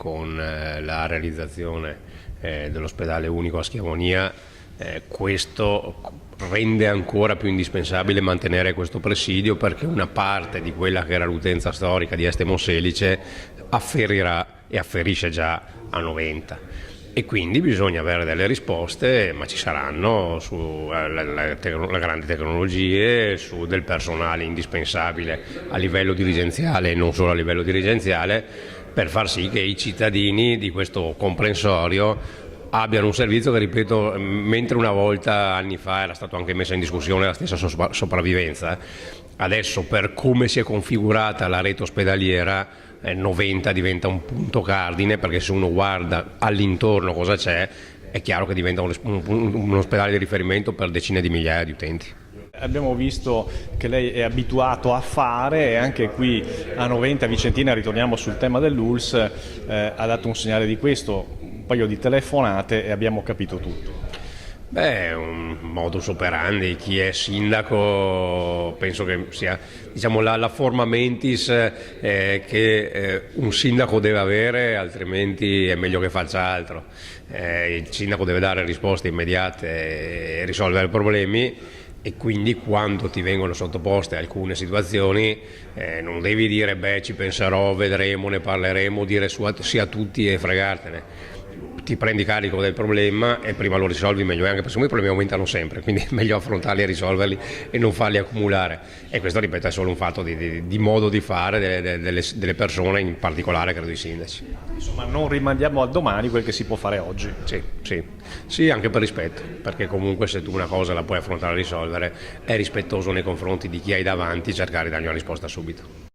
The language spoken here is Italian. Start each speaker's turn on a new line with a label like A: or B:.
A: con la realizzazione dell'ospedale unico a Schiavonia, questo rende ancora più indispensabile mantenere questo presidio, perché una parte di quella che era l'utenza storica di Este Monselice afferirà e afferisce già a 90. E quindi bisogna avere delle risposte, ma ci saranno sulle grandi tecnologie, su del personale indispensabile a livello dirigenziale e non solo a livello dirigenziale, per far sì che i cittadini di questo comprensorio abbiano un servizio che, ripeto, mentre una volta, anni fa, era stato anche messa in discussione la stessa sopravvivenza, adesso per come si è configurata la rete ospedaliera 90 diventa un punto cardine, perché se uno guarda all'intorno cosa c'è, è chiaro che diventa un ospedale di riferimento per decine di migliaia di utenti.
B: Abbiamo visto che lei è abituato a fare, e anche qui a Noventa Vicentina, ritorniamo sul tema dell'ULSS, ha dato un segnale di questo, un paio di telefonate e abbiamo capito tutto.
A: Beh, è un modus operandi. Chi è sindaco penso che sia, diciamo, la forma mentis che un sindaco deve avere, altrimenti è meglio che faccia altro. Il sindaco deve dare risposte immediate e risolvere problemi, e quindi quando ti vengono sottoposte alcune situazioni non devi dire beh, ci penserò, vedremo, ne parleremo, dire sì a tutti e fregartene. Ti prendi carico del problema e prima lo risolvi meglio, anche perché i problemi aumentano sempre, quindi è meglio affrontarli e risolverli e non farli accumulare. E questo, ripeto, è solo un fatto di modo di fare delle persone, in particolare credo i sindaci.
B: Insomma, non rimandiamo a domani quel che si può fare oggi.
A: Sì, anche per rispetto, perché comunque se tu una cosa la puoi affrontare e risolvere, è rispettoso nei confronti di chi hai davanti cercare di dargli una risposta subito.